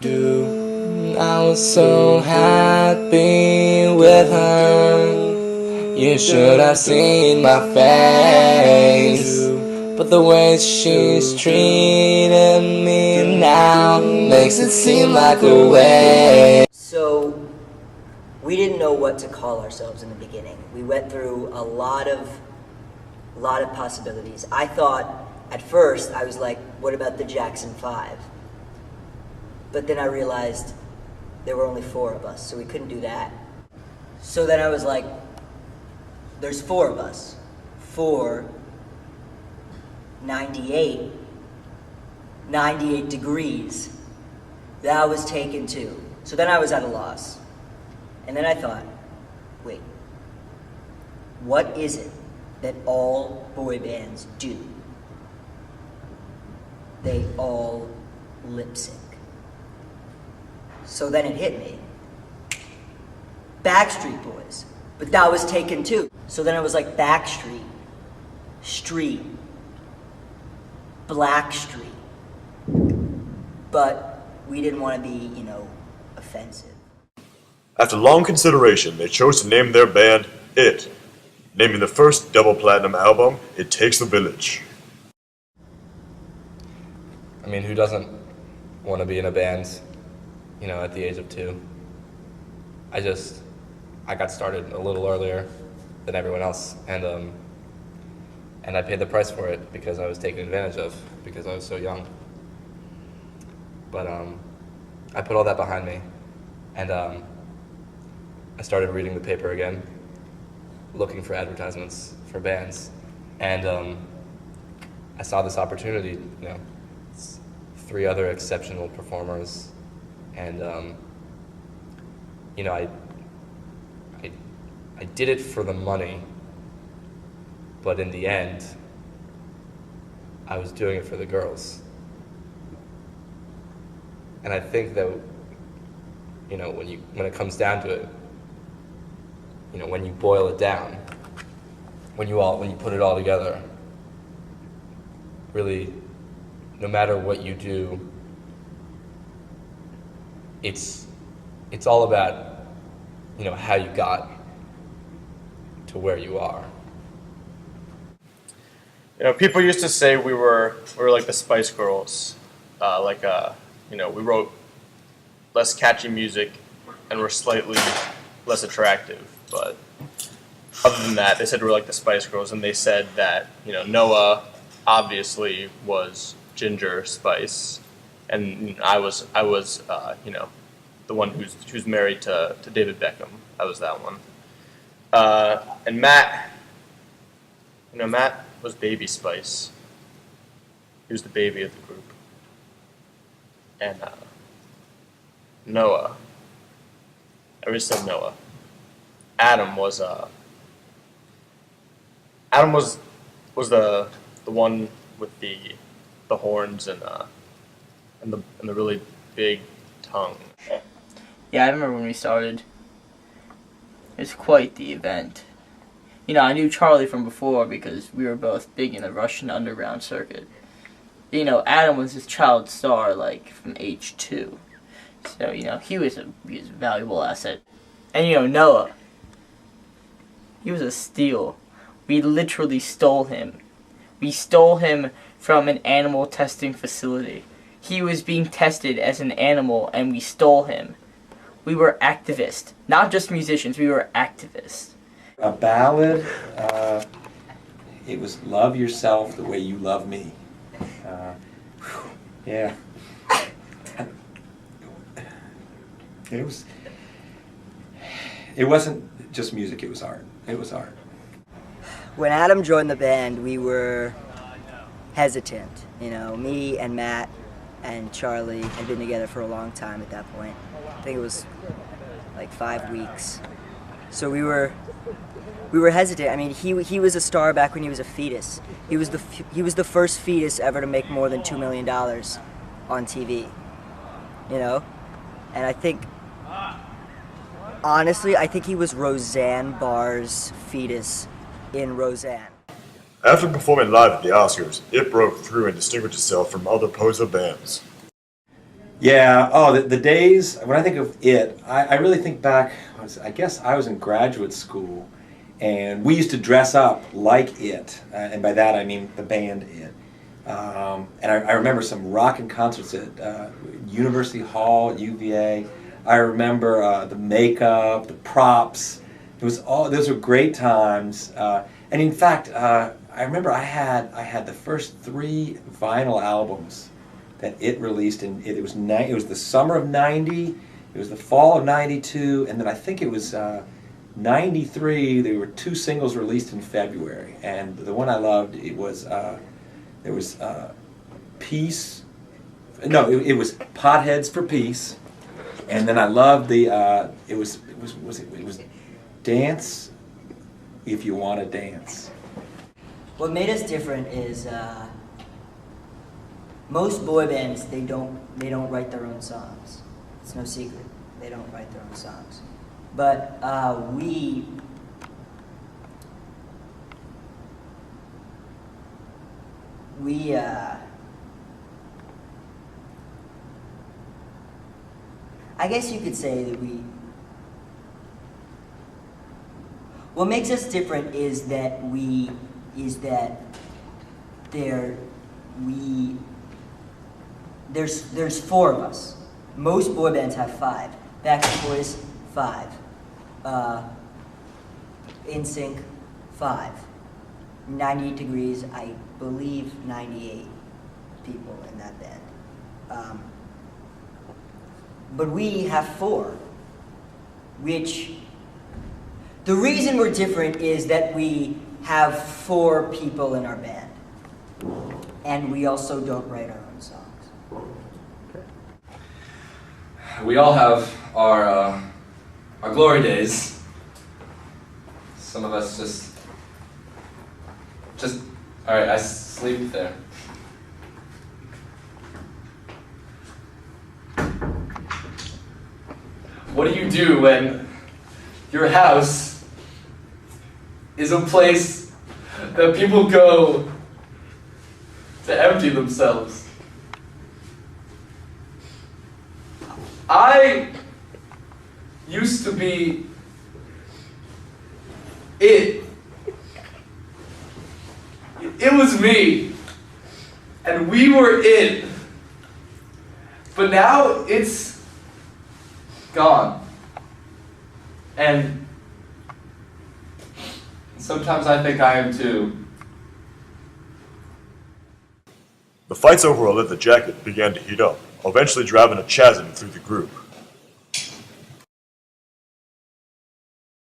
I was so happy with her. You should have seen my face. But the way she's treating me now makes it seem like a waste. So we didn't know what to call ourselves in the beginning. We went through a lot of possibilities. I thought at first, I was like, what about the Jackson 5? But then I realized there were only 4 of us, so we couldn't do that. So then I was like, there's 4 of us. 4, 98, 98 degrees. That was taken too. So then I was at a loss. And then I thought, wait, what is it that all boy bands do? They all lip sync. So then it hit me. Backstreet Boys. But that was taken too. So then it was like Backstreet, Street, Blackstreet. But we didn't want to be, offensive. After long consideration, they chose to name their band IT, naming the first double platinum album, It Takes a Village. I mean, who doesn't want to be in a band, at the age of 2? I got started a little earlier than everyone else, and I paid the price for it because I was taken advantage of because I was so young. But I put all that behind me, and I started reading the paper again, looking for advertisements for bands, and I saw this opportunity, 3 other exceptional performers, and I did it for the money, but in the end, I was doing it for the girls. And I think that, when it comes down to it, when you boil it down, when you put it all together, really, no matter what you do, it's all about, how you got to where you are. People used to say we were like the Spice Girls, we wrote less catchy music and we're slightly less attractive. But other than that, they said we were like the Spice Girls, and they said that Noah obviously was Ginger Spice, and I was the one who's married to David Beckham. I was that one. And Matt, Matt was Baby Spice. He was the baby of the group. And Noah, I already said Noah. Adam was the one with the horns and the really big tongue. Yeah, I remember when we started. It was quite the event. I knew Charlie from before because we were both big in the Russian underground circuit. Adam was his child star, from age 2. So, he was a valuable asset. And, Noah, he was a steal. We literally stole him. We stole him from an animal testing facility. He was being tested as an animal, and we stole him. We were activists. Not just musicians, we were activists. A ballad, it was Love Yourself the Way You Love Me. Yeah. It wasn't just music, it was art. It was art. When Adam joined the band, we were hesitant. Me and Matt and Charlie had been together for a long time at that point. I think it was like 5 weeks. So we were hesitant. I mean, he was a star back when he was a fetus. He was the first fetus ever to make more than $2 million on TV. And I think, honestly, he was Roseanne Barr's fetus in Roseanne. After performing live at the Oscars, it broke through and distinguished itself from other poser bands. Yeah. Oh, the days when I think of it, I really think back. I guess I was in graduate school, and we used to dress up like it, and by that I mean the band It. And I remember some rockin' concerts at University Hall at UVA. I remember the makeup, the props. It was all. Those were great times. And in fact, I remember I had the first 3 vinyl albums that It released, and it was the summer of '90, it was the fall of '92, and then I think it was '93. There were 2 singles released in February, and the one I loved it was there was Peace. No, it was Potheads for Peace, and then I loved the it was Dance If You Want to Dance. What made us different is most boy bands they don't write their own songs. It's no secret. They don't write their own songs. But I guess you could say that what makes us different is that there's 4 of us. Most boy bands have 5. Backstreet Boys, 5. NSYNC, 5. 98 Degrees, I believe 98 people in that band. But we have 4, which the reason we're different is that we have 4 people in our band, and we also don't write our own songs. We all have our glory days. Some of us just all right. I sleep there. What do you do when your house is a place that people go to empty themselves? I used to be it. It was me. And we were it. But now it's gone. And sometimes I think I am too. The fights over a leather jacket began to heat up, eventually driving a chasm through the group.